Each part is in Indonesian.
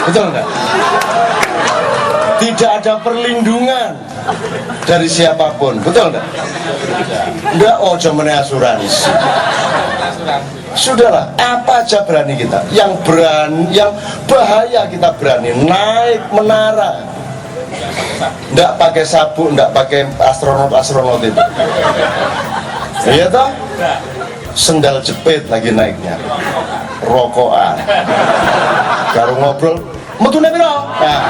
Betul enggak? Tidak ada perlindungan dari siapapun, betul enggak? Enggak, oh zamannya asuransi. Sudahlah, apa aja berani kita. Yang bahaya kita berani naik menara. Enggak pakai sabuk, enggak pakai astronot itu. Iya toh? Sendal jepit lagi naiknya. Rokokan. Karo ngobrol, metune piro? Nah.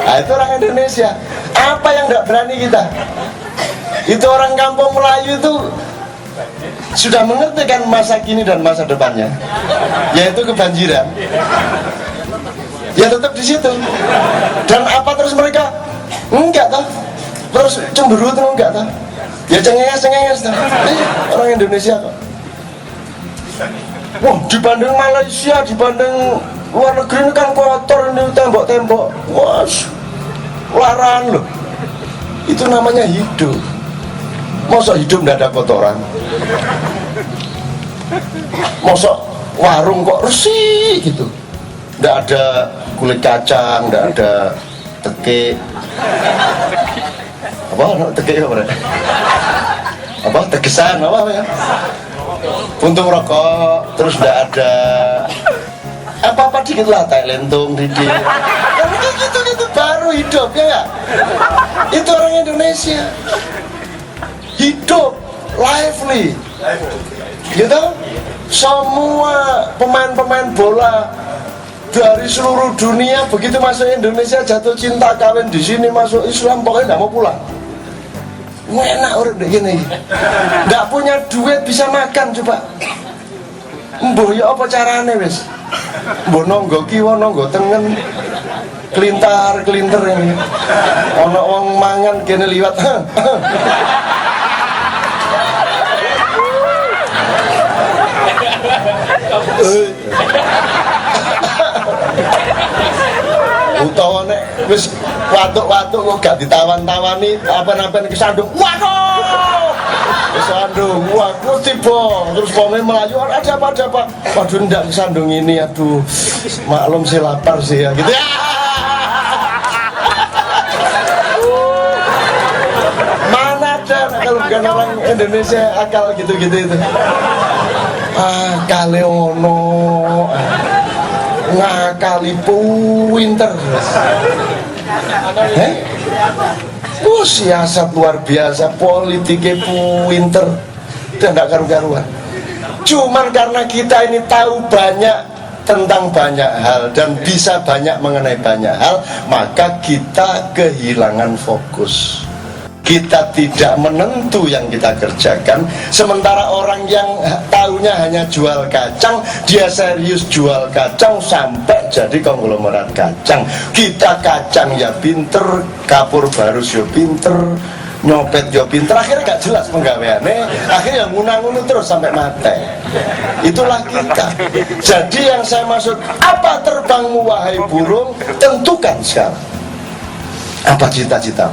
Nah, itu orang Indonesia. Apa yang enggak berani kita? Itu orang kampung Melayu itu sudah mengerti kan masa kini dan masa depannya, yaitu kebanjiran. Ya tetap di situ. Dan apa terus mereka? Enggak toh. Terus cemberut enggak toh? Ya cengenges toh. Orang Indonesia kok. Wah, dibanding Malaysia, dibanding luar negeri ini kan kotor ini tembok-tembok. Wah, laran loh. Itu namanya hidup. Masa hidup tidak ada kotoran? Masa warung kok resik gitu? Tidak ada kulit kacang, tidak ada tekik. Apa? Tekik apa? Apa? Tegesan apa ya? Puntung rokok, terus tidak ada apa-apa dikit lah, tai lentung, didi. Karena gitu baru hidup ya nggak? Itu orang Indonesia. Hidup lively, gitu. Semua pemain-pemain bola dari seluruh dunia begitu masuk Indonesia jatuh cinta, kawin di sini, masuk Islam, pokoknya nggak mau pulang. Enak orang begini, nggak punya duit bisa makan coba. Mbuh ya apa carane wis? Mbuh nonggo kiwa nonggo tengen, kelintar ini. Ono wong mangan kene liwat. Utawa nek wis watuk-watuk kok gak ditawan-tawani apa-apa kesandung. Waduh! Kesandung. Wah, tiba. Terus wonge melayu ada apa? Waduh ndak kesandung ini, aduh. Maklum sih lapar sih ya gitu. Mana ada kalau bukan orang Indonesia akal gitu-gitu itu. Akale ono ngakali pinter. Siasat luar biasa, politiknya pinter dan tidak karu-karuan. Cuman karena kita ini tahu banyak tentang banyak hal dan bisa banyak mengenai banyak hal, maka kita kehilangan fokus. Kita tidak menentu yang kita kerjakan. Sementara orang yang tahunya hanya jual kacang, dia serius jual kacang sampai jadi konglomerat kacang. Kita kacang ya pinter, kapur barus ya pinter, nyopet ya pinter, akhirnya gak jelas penggaweannya, akhirnya ngunang-ngunung terus sampai mati. Itulah kita. Jadi yang saya maksud, apa terbangmu wahai burung? Tentukan sekarang. Apa cita-cita?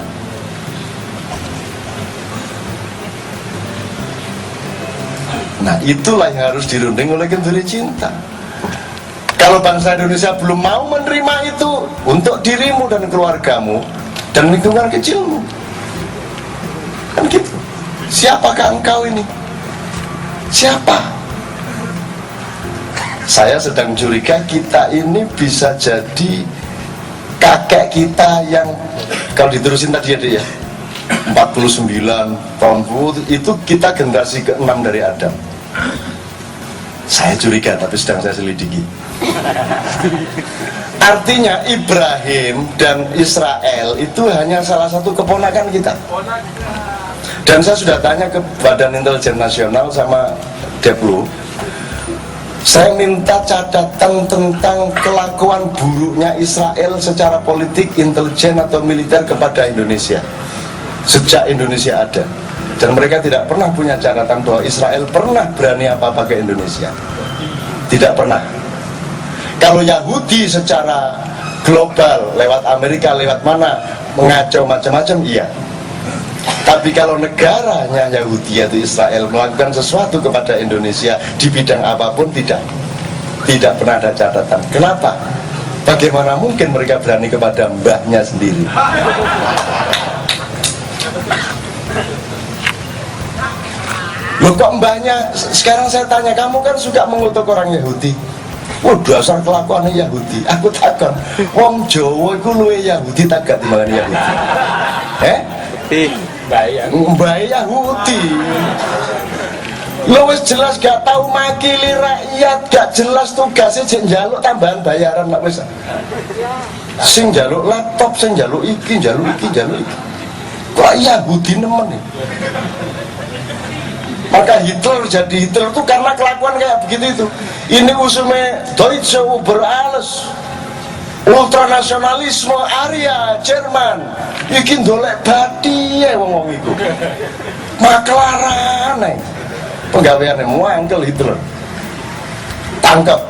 Nah, itulah yang harus dirunding oleh Kenduri Cinta. Kalau bangsa Indonesia belum mau menerima itu untuk dirimu dan keluargamu dan lingkungan kecilmu, kan gitu. Siapakah engkau ini? Siapa? Saya sedang curiga kita ini bisa jadi kakek kita yang, kalau diterusin tadi ada ya 49 tahun itu kita generasi ke-6 dari Adam. Saya curiga, tapi sedang saya selidiki. Artinya Ibrahim dan Israel itu hanya salah satu keponakan kita. Dan saya sudah tanya ke Badan Intelijen Nasional sama Deplu, saya minta catatan tentang kelakuan buruknya Israel secara politik, intelijen atau militer kepada Indonesia sejak Indonesia ada. Dan mereka tidak pernah punya catatan bahwa Israel pernah berani apa-apa ke Indonesia. Tidak pernah. Kalau Yahudi secara global, lewat Amerika, lewat mana, mengacau macam-macam, iya. Tapi kalau negaranya Yahudi yaitu Israel melakukan sesuatu kepada Indonesia di bidang apapun, tidak pernah ada catatan. Kenapa? Bagaimana mungkin mereka berani kepada mbahnya sendiri? Loh kok mbahnya? Sekarang saya tanya, kamu kan suka mengutuk orang Yahudi. Oh dasar kelakuannya Yahudi. Aku takkan wong Jawa iku luwe Yahudi tak gak timbangan Yahudi. Mbah Yahudi. Lo wis jelas gak tahu makili rakyat, gak jelas tugasnya jek njaluk tambahan bayaran lah wis. Sing njaluk laptop, sing njaluk iki. Kok Yahudi nemen nih. Maka Hitler jadi Hitler itu karena kelakuan kayak begitu itu. Ini usulnya Deutsche über alles, ultranasionalisme Arya Jerman. Iki ndolek bathi wong-wong iku. Maklarane. Penggaweane muangkel Hitler. Tangkap.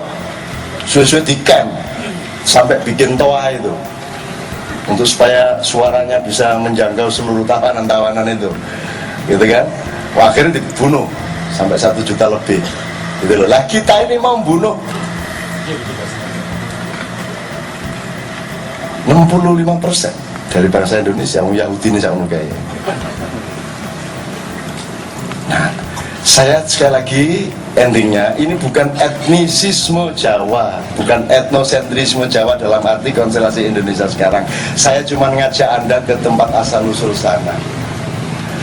Suwe-suwe di camp sampai bikin toa itu. Untuk supaya suaranya bisa menjangkau seluruh tawanan-tawanan itu. Gitu kan? Wah, akhirnya dibunuh sampai 1 juta lebih. Gitu loh. Lah kita ini mau bunuh 65% dari bangsa Indonesia, orang Yahudi ini sama kayak. Nah, saya sekali lagi endingnya ini bukan etnisisme Jawa, bukan etnosentrisme Jawa dalam arti konstelasi Indonesia sekarang. Saya cuma ngajak Anda ke tempat asal usul sana.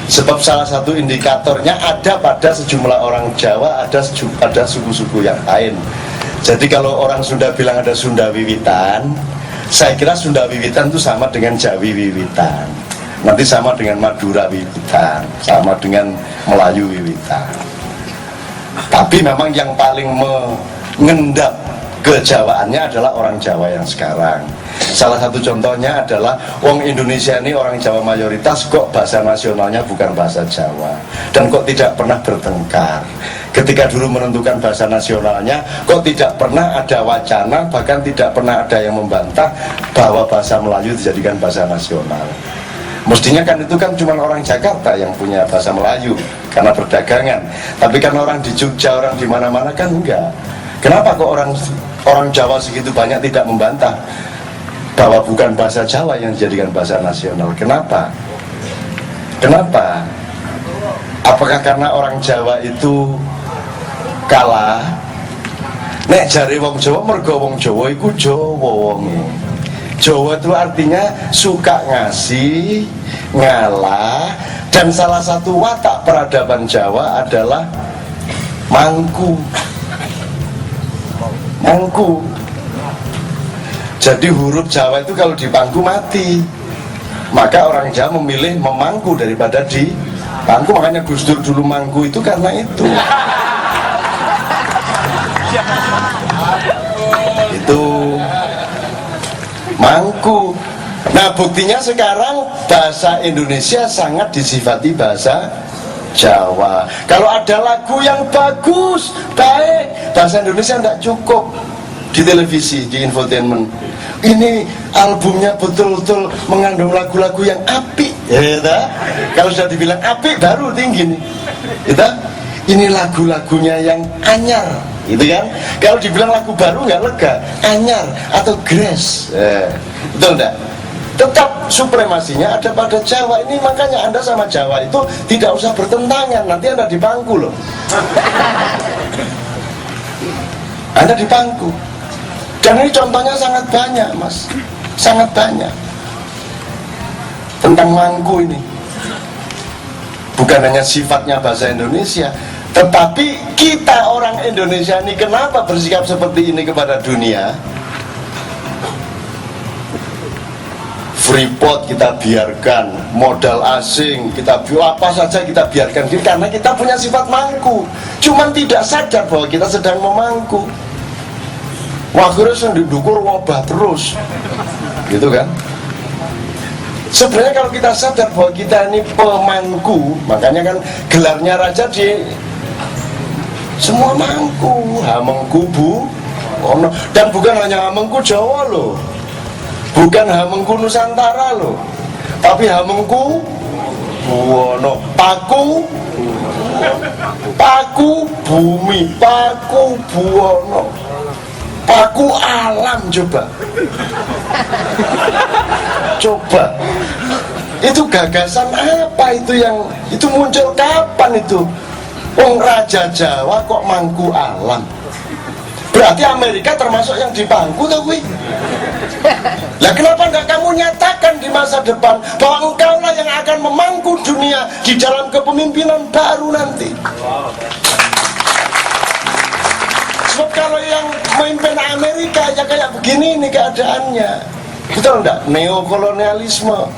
Sebab salah satu indikatornya ada pada sejumlah orang Jawa, ada suku-suku yang lain. Jadi kalau orang Sunda bilang ada Sunda Wiwitan, saya kira Sunda Wiwitan itu sama dengan Jawi Wiwitan, nanti sama dengan Madura Wiwitan, sama dengan Melayu Wiwitan. Tapi memang yang paling mengendap kejawaannya adalah orang Jawa yang sekarang. Salah satu contohnya adalah wong Indonesia ini orang Jawa mayoritas, kok bahasa nasionalnya bukan bahasa Jawa, dan kok tidak pernah bertengkar. Ketika dulu menentukan bahasa nasionalnya, kok tidak pernah ada wacana, bahkan tidak pernah ada yang membantah bahwa bahasa Melayu dijadikan bahasa nasional. Mestinya kan itu kan cuma orang Jakarta yang punya bahasa Melayu karena perdagangan. Tapi kan orang di Jogja, orang di mana-mana kan enggak. Kenapa kok orang Jawa segitu banyak tidak membantah bahwa bukan bahasa Jawa yang dijadikan bahasa nasional? Kenapa? Kenapa? Apakah karena orang Jawa itu kalah? Nek jare wong Jawa, mergo wong Jawa iku Jawa wonge. Jawa itu artinya suka ngasih, ngalah, dan salah satu watak peradaban Jawa adalah mangku. Mangku. Jadi huruf Jawa itu kalau dipangku mati. Maka orang Jawa memilih memangku daripada dipangku. Makanya Gus Dur dulu mangku itu karena itu. Itu mangku. Nah buktinya sekarang bahasa Indonesia sangat disifati bahasa Jawa. Kalau ada lagu yang bagus, baik, bahasa Indonesia tidak cukup di televisi, di infotainment. Ini albumnya betul-betul mengandung lagu-lagu yang apik, ya. Kalau sudah dibilang apik baru tinggi nih. Ini lagu-lagunya yang anyar, gitu kan? Kalau dibilang lagu baru nggak lega, anyar atau grass, betul enggak? Tetap supremasinya ada pada Jawa ini. Makanya Anda sama Jawa itu tidak usah bertentangan, nanti Anda dipangku loh. Anda dipangku. Dan ini contohnya sangat banyak, Mas, sangat banyak tentang mangku ini. Bukan hanya sifatnya bahasa Indonesia, tetapi kita orang Indonesia ini kenapa bersikap seperti ini kepada dunia? Freeport kita biarkan, modal asing kita apa saja kita biarkan, karena kita punya sifat mangku. Cuman tidak sadar bahwa kita sedang memangku. Akhirnya yang didukur wabah terus, gitu kan? Sebenarnya kalau kita sadar bahwa kita ini pemangku, makanya kan gelarnya raja di semua mangku, Hamengku Bu, dan bukan hanya Hamengku Jawa loh. Bukan Hamengku Nusantara loh, tapi Hamengku Buwono, Paku bumi, Paku Buwono, Paku alam. Coba itu gagasan apa itu, yang itu muncul kapan itu? Raja Jawa kok mangku alam. Berarti Amerika termasuk yang dipangku tuh gue. Lah kenapa nggak kamu nyatakan di masa depan bahwa engkau lah yang akan memangku dunia di dalam kepemimpinan baru nanti? Sebab kalau yang memimpin Amerika ya kayak begini ini keadaannya. Betul enggak? Neokolonialisme.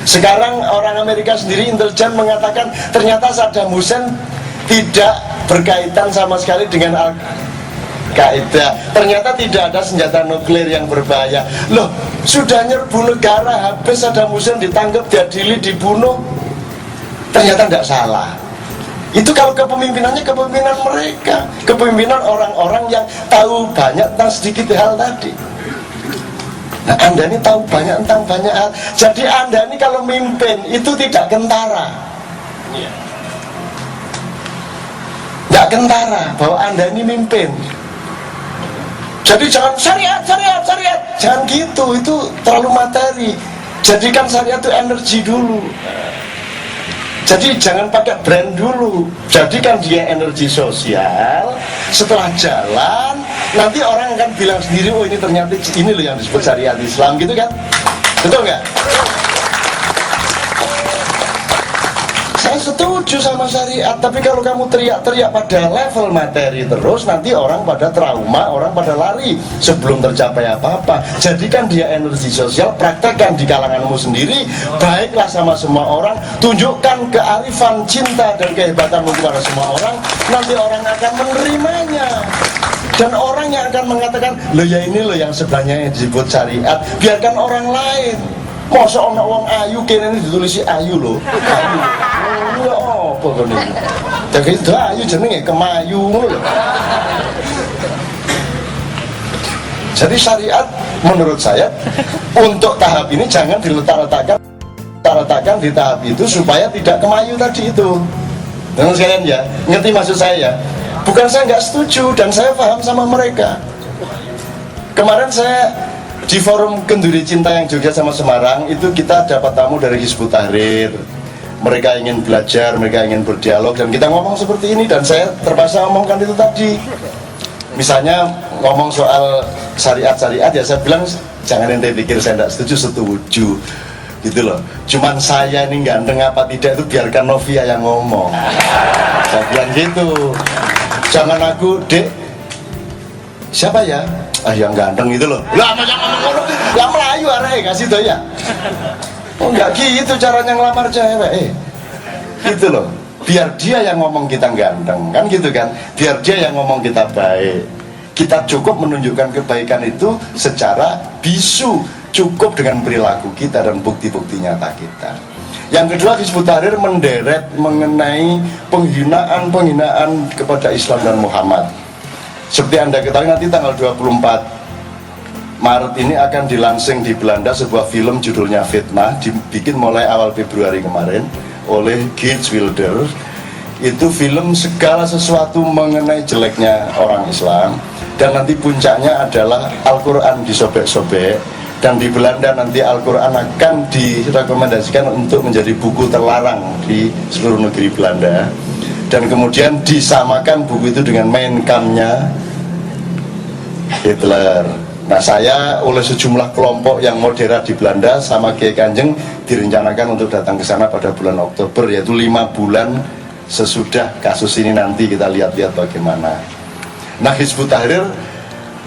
Sekarang orang Amerika sendiri intelijen mengatakan ternyata Saddam Hussein tidak berkaitan sama sekali dengan Al-Qaeda. Ternyata tidak ada senjata nuklir yang berbahaya. Loh, sudah nyerbu negara, habis Saddam Hussein ditangkap, diadili, dibunuh. Ternyata tidak salah. Itu kalau kepemimpinannya kepemimpinan mereka, kepemimpinan orang-orang yang tahu banyak tentang sedikit hal tadi. Nah, Anda ini tahu banyak tentang banyak hal. Jadi Anda ini kalau mimpin itu tidak kentara. Tidak kentara bahwa Anda ini mimpin. Jadi jangan syariat. Jangan gitu, itu terlalu materi. Jadikan syariat itu energi dulu. Jadi jangan pakai brand dulu. Jadikan dia energi sosial. Setelah jalan, nanti orang akan bilang sendiri, oh ini ternyata ini loh yang disebut syariat Islam, gitu kan? Betul nggak? Saya setuju sama syariat, tapi kalau kamu teriak-teriak pada level materi terus, nanti orang pada trauma, orang pada lari sebelum tercapai apa-apa. Jadikan dia energi sosial, praktekkan di kalanganmu sendiri, baiklah sama semua orang, tunjukkan kearifan, cinta, dan kehebatanmu kepada semua orang, nanti orang akan menerimanya. Dan orang yang akan mengatakan, loh ya ini loh yang sebenarnya yang disebut syariat, biarkan orang lain. Masa orang wong ayu kene ini ditulisi ayu loh. Ayu. Oh, apa kene? Jadi itu ayu jenenge kemayu loh. Jadi syariat menurut saya untuk tahap ini jangan diletakkan di tahap itu supaya tidak kemayu tadi itu. Dengan sekalian ya, ngerti maksud saya ya? Bukan saya nggak setuju dan saya paham sama mereka. Kemarin saya di forum Kenduri Cinta yang Jogja sama Semarang itu kita dapat tamu dari Hizbut Tahrir. Mereka ingin belajar, mereka ingin berdialog, dan kita ngomong seperti ini, dan saya terpaksa ngomongkan itu tadi. Misalnya ngomong soal syariat ya saya bilang jangan ente pikir saya tidak setuju gitu loh. Cuman saya ini ganteng apa tidak itu biarkan Novia yang ngomong. Saya bilang gitu. Jangan aku, dek siapa ya? Yang ganteng itu loh. Lah macam ngomong yang Melayu arek kasih tuh ya. Oh enggak gitu caranya ngelamar cewek. Gitu loh. Biar dia yang ngomong kita ganteng, kan gitu kan. Biar dia yang ngomong kita baik. Kita cukup menunjukkan kebaikan itu secara bisu, cukup dengan perilaku kita dan bukti-bukti nyata kita. Yang kedua, Hizbut Tahrir menderet mengenai penghinaan kepada Islam dan Muhammad. Seperti Anda ketahui nanti tanggal 24 Maret ini akan dilansing di Belanda sebuah film judulnya Fitnah, dibikin mulai awal Februari kemarin oleh Geert Wilders. Itu film segala sesuatu mengenai jeleknya orang Islam, dan nanti puncaknya adalah Al-Quran disobek-sobek, dan di Belanda nanti Al-Quran akan direkomendasikan untuk menjadi buku terlarang di seluruh negeri Belanda. Dan kemudian disamakan buku itu dengan Mein Kampf-nya Hitler. Nah, saya oleh sejumlah kelompok yang moderat di Belanda sama Kiai Kanjeng direncanakan untuk datang ke sana pada bulan Oktober, yaitu 5 bulan sesudah kasus ini. Nanti kita lihat-lihat bagaimana. Nah, Hizbut Tahrir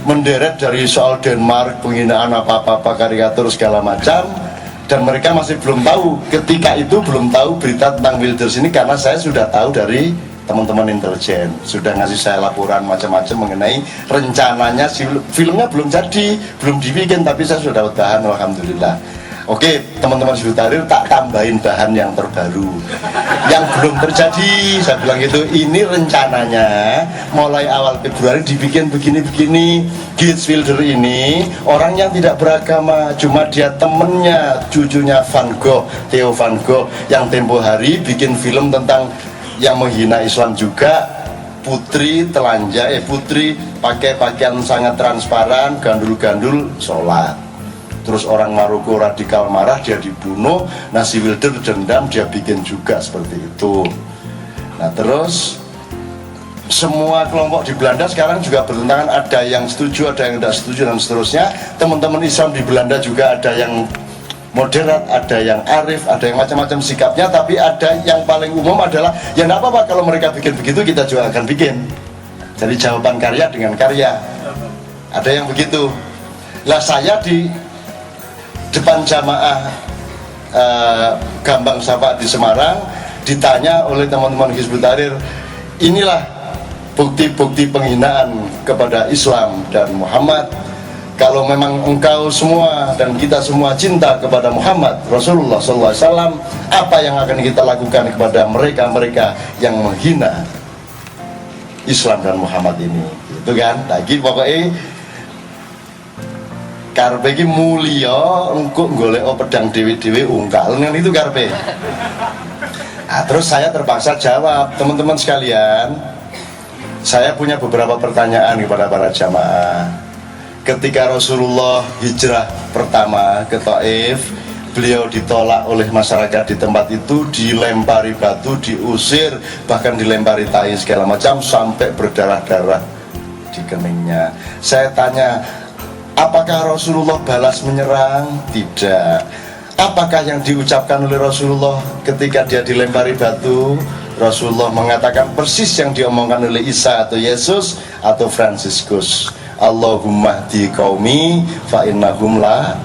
menderet dari soal Denmark, penghinaan apa-apa, karikatur segala macam, dan mereka masih belum tahu, ketika itu belum tahu berita tentang Wilders ini, karena saya sudah tahu dari teman-teman intelijen, sudah ngasih saya laporan macam-macam mengenai rencananya. Filmnya belum jadi, belum dibikin, tapi saya sudah dapat bahan, alhamdulillah. Oke, teman-teman Hizbut Tahrir, tak tambahin bahan yang terbaru yang belum terjadi. Saya bilang gitu, ini rencananya mulai awal Februari dibikin begini-begini. Geertz Wilder ini orang yang tidak beragama, cuma dia temennya, cucunya Van Gogh, Theo Van Gogh, yang tempo hari bikin film tentang yang menghina Islam juga. Putri telanjang, putri pakai pakaian sangat transparan, gandul-gandul, sholat. Terus orang Maroko radikal marah, dia dibunuh. Nah si Wilder dendam, dia bikin juga seperti itu. Nah terus semua kelompok di Belanda sekarang juga bertentangan. Ada yang setuju, ada yang tidak setuju, dan seterusnya. Teman-teman Islam di Belanda juga ada yang moderat, ada yang arif, ada yang macam-macam sikapnya. Tapi ada yang paling umum adalah, ya tidak apa-apa kalau mereka bikin begitu, kita juga akan bikin. Jadi jawaban karya dengan karya. Ada yang begitu. Lah saya di depan jamaah Gambang Syafaat di Semarang ditanya oleh teman-teman Hizbut Tahrir, inilah bukti-bukti penghinaan kepada Islam dan Muhammad. Kalau memang engkau semua dan kita semua cinta kepada Muhammad Rasulullah SAW, apa yang akan kita lakukan kepada mereka-mereka yang menghina Islam dan Muhammad ini? Itu kan, lagi pokoknya karpe iki mulia engko golek pedang dewi-dewi ungkal kan, itu karpe. Nah, terus saya terpaksa jawab, teman-teman sekalian, saya punya beberapa pertanyaan kepada para jamaah. Ketika Rasulullah hijrah pertama ke Taif, beliau ditolak oleh masyarakat di tempat itu, dilempari batu, diusir, bahkan dilempari tai segala macam sampai berdarah-darah di keningnya. Saya tanya, apakah Rasulullah balas menyerang? Tidak. Apakah yang diucapkan oleh Rasulullah ketika dia dilempari batu? Rasulullah mengatakan persis yang diomongkan oleh Isa atau Yesus atau Fransiskus. Allahumma hdi qaumi fa innahum la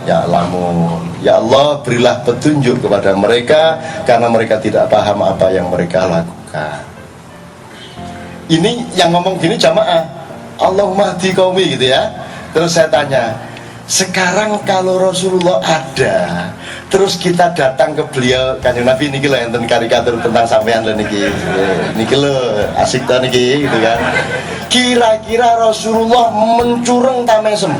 ya'lamun. Ya Allah, berilah petunjuk kepada mereka karena mereka tidak paham apa yang mereka lakukan. Ini yang ngomong gini jamaah, Allahumma hdi qaumi gitu ya. Terus saya tanya, sekarang kalau Rasulullah ada, terus kita datang ke beliau, Kanjeng Nabi niki lho enten karikatur tentang sampean lho niki lho asik ta niki gitu kan. Kira-kira Rasulullah mencureng ta mesem?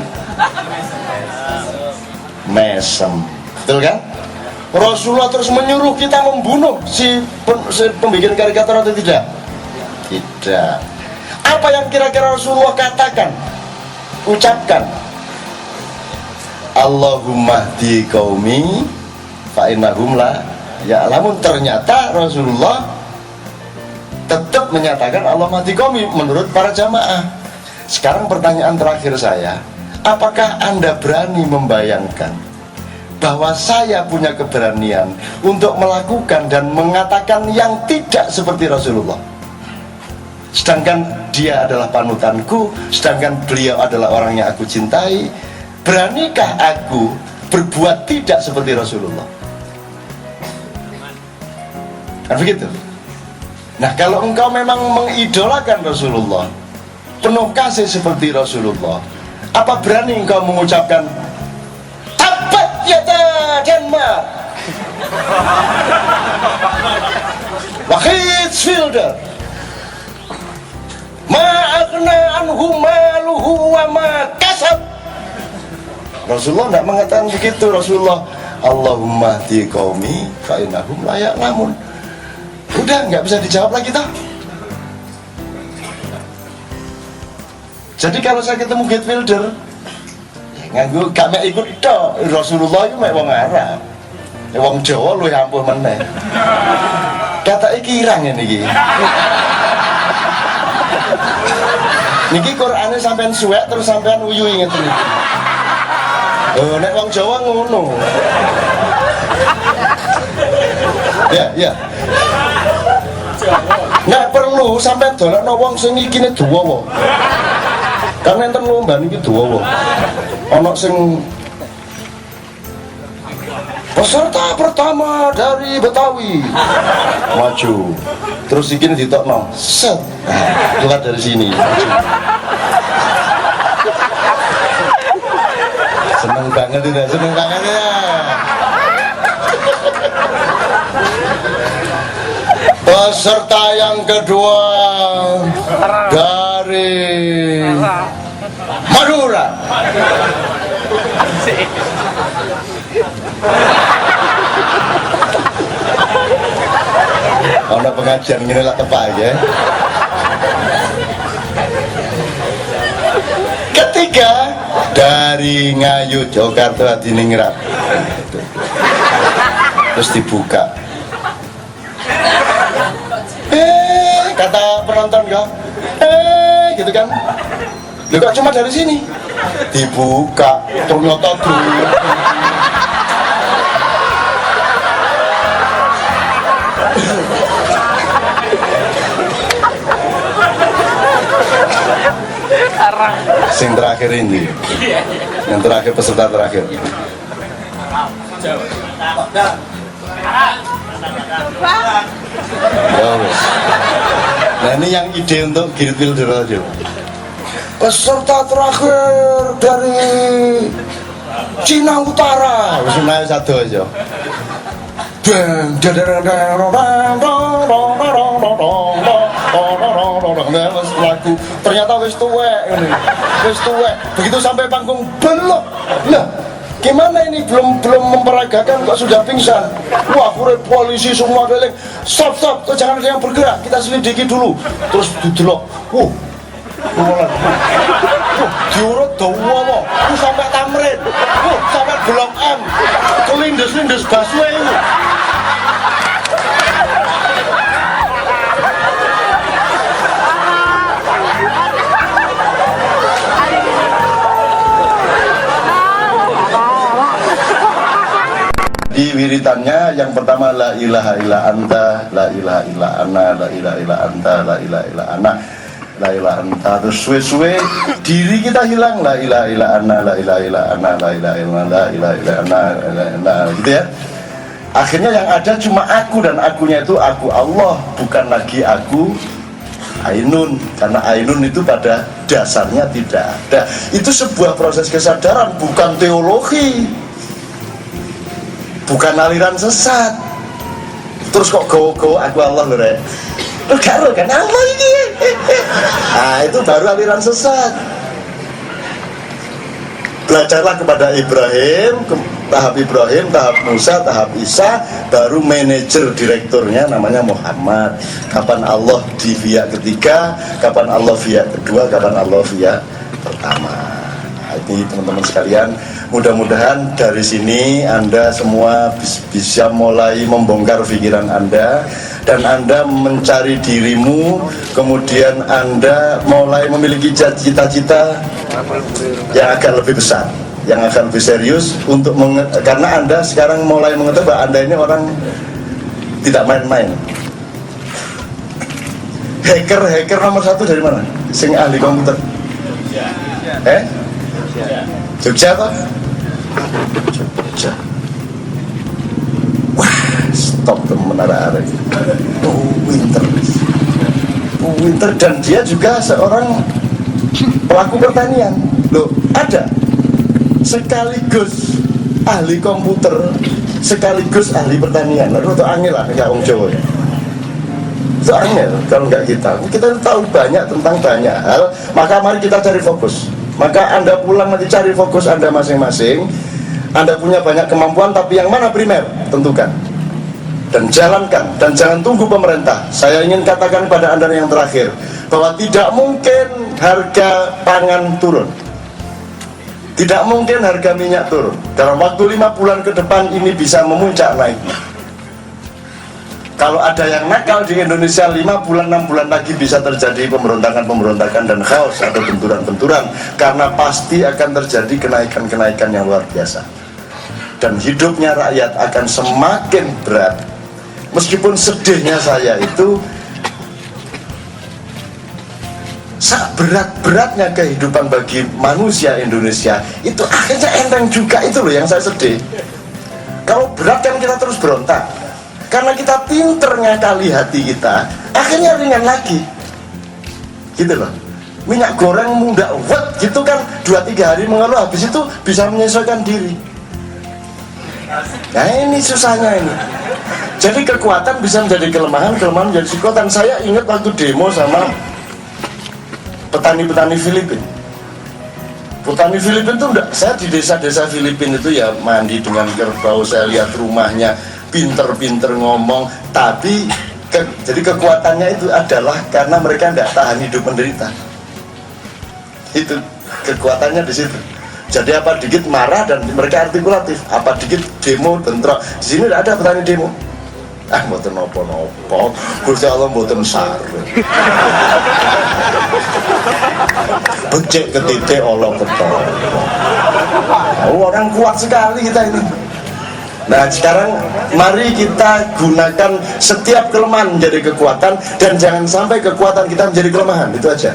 Mesem. Betul kan? Rasulullah terus menyuruh kita membunuh si pembikin karikatur atau tidak? Tidak. Apa yang kira-kira Rasulullah katakan? Ucapkan, Allahumma hdi qaumi fa innahum la ya'lamun. Ternyata Rasulullah tetap menyatakan Allahumma hdi qaumi menurut para jamaah. Sekarang pertanyaan terakhir saya, apakah Anda berani membayangkan bahwa saya punya keberanian untuk melakukan dan mengatakan yang tidak seperti Rasulullah? Sedangkan dia adalah panutanku, sedangkan beliau adalah orang yang aku cintai. Beranikah aku berbuat tidak seperti Rasulullah? Kan begitu? Nah, kalau engkau memang mengidolakan Rasulullah, penuh kasih seperti Rasulullah, apa berani engkau mengucapkan tabat yada Denmark Wahid Wilder ma'agna anhu maluhu wa ma kasab? Rasulullah tidak mengatakan begitu. Rasulullah, Allahumma hdi qaumi fa innahum la ya'lamun. Udah nggak bisa dijawab lagi toh. Jadi kalau saya ketemu Geertz Wilder, nganggo gak mek ikut tok. Rasulullah itu mek wong Arab, wong Jawa luwih ampuh meneh. Kata iki irang ngene iki. Niki Qur'ane sampean suwek terus sampean uyuhi ngeten iki. Oh, nek wong Jawa ngono. Ya. Nek perlu sampean dolekno wong sing ikine dawa. Kan enten lomba niki dawa. Ana sing peserta pertama dari Betawi maju, terus iki ditokno set keluar dari sini maju. Seneng banget ya. Peserta yang kedua dari Madura. Ada pengajian gini lah tepat ya. Ketiga dari Ngayu Jakarta Hadiningrat. Terus dibuka. Kata penonton kok, gitu kan? Lu kok cuma dari sini? Dibuka, ternyata tuh. Sing terakhir ini, yang terakhir peserta terakhir. Nah ini yang ide untuk Girit Wildono. Peserta terakhir dari Cina Utara. Cina satu aja. Lagu ternyata wis tuwek ini. Wis tuwek. Begitu sampai panggung belum. Nah, gimana ini belum memperagakan kok sudah pingsan. Wah, polisi semua keliling. Stop, jangan ada yang bergerak. Kita selidiki dulu. Terus didelok. Diurut dawa. Sampai Tamrin. Sampai Blok M. Kelindes-lindes busway itu. Di wiritannya yang pertama la ilaha illa anta, la ilaha illa ana, la ilaha illa anta, la ilaha illa ana, la ilaha anta. Terus suwe-suwe diri kita hilang, la ilaha illa ana, la ilaha illa ana, la ilaha illa ana, la ilaha illa ana, gitu ya. Akhirnya yang ada cuma aku, dan akunya itu aku Allah, bukan lagi aku Ainun, karena Ainun itu pada dasarnya tidak ada. Itu sebuah proses kesadaran, bukan teologi, bukan aliran sesat. Terus kok go aku Allah lho rek. Lu gak kan Allah ini. Nah itu baru aliran sesat. Belajarlah kepada Ibrahim, tahap Musa, tahap Isa, baru manajer direkturnya namanya Muhammad. Kapan Allah di via ketiga, kapan Allah via kedua, kapan Allah via pertama. Nah, ini teman-teman sekalian, mudah-mudahan dari sini Anda semua bisa mulai membongkar pikiran Anda, dan Anda mencari dirimu, kemudian Anda mulai memiliki cita-cita yang akan lebih besar, yang akan lebih serius untuk karena Anda sekarang mulai mengetahui bahwa Anda ini orang tidak main-main. Hacker nomor satu dari mana? Sing ahli komputer. Jogja kok? Jogja. Wah, stop menara arah. Winter, dan dia juga seorang pelaku pertanian. Loh, ada sekaligus ahli komputer, sekaligus ahli pertanian. Lalu itu angin lah, kayak Om Jawa ya. Itu angin kalau nggak kita tahu banyak tentang banyak hal. Maka mari kita cari fokus. Maka Anda pulang nanti cari fokus Anda masing-masing. Anda punya banyak kemampuan, tapi yang mana primer? Tentukan dan jalankan, dan jangan tunggu pemerintah. Saya ingin katakan pada Anda yang terakhir, bahwa tidak mungkin harga pangan turun, tidak mungkin harga minyak turun. Dalam waktu 5 bulan ke depan ini bisa memuncak naiknya. Kalau ada yang nakal di Indonesia, 5 bulan, 6 bulan lagi bisa terjadi pemberontakan dan chaos atau benturan-benturan, karena pasti akan terjadi kenaikan-kenaikan yang luar biasa. Dan hidupnya rakyat akan semakin berat. Meskipun sedihnya saya itu, berat-beratnya kehidupan bagi manusia Indonesia, itu akhirnya enteng juga. Itu loh yang saya sedih. Kalau berat kan kita terus berontak, karena kita pinter ngakali hati kita, akhirnya ringan lagi. Gitu loh. Minyak goreng muda wet gitu kan, 2-3 hari mengeluh, habis itu bisa menyesuaikan diri. Nah ini susahnya ini. Jadi kekuatan bisa menjadi kelemahan, kelemahan menjadi kekuatan. Saya ingat waktu demo sama petani-petani Filipina. Petani Filipina itu enggak, saya di desa-desa Filipina itu ya mandi dengan kerbau, saya lihat rumahnya pinter-pinter ngomong, tapi jadi kekuatannya itu adalah karena mereka tidak tahan hidup menderita. Itu kekuatannya di situ. Jadi apa dikit marah dan mereka artikulatif, apa dikit demo bentrok. Di sini tidak ada petani demo. Mboten nopo-nopo, Gusti Allah mboten sarung. Becek ketitik Allah ketol. Orang kuat sekali kita ini. Nah sekarang mari kita gunakan setiap kelemahan menjadi kekuatan, dan jangan sampai kekuatan kita menjadi kelemahan. Itu aja.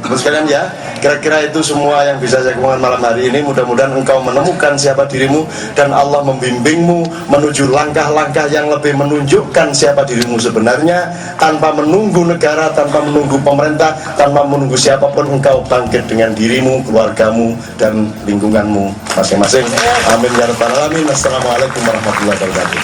Terus sekalian ya, kira-kira itu semua yang bisa saya katakan malam hari ini. Mudah-mudahan engkau menemukan siapa dirimu dan Allah membimbingmu menuju langkah-langkah yang lebih menunjukkan siapa dirimu sebenarnya, tanpa menunggu negara, tanpa menunggu pemerintah, tanpa menunggu siapapun. Engkau bangkit dengan dirimu, keluargamu, dan lingkunganmu masing-masing. Amin ya rabbal alamin. Assalamualaikum warahmatullahi wabarakatuh.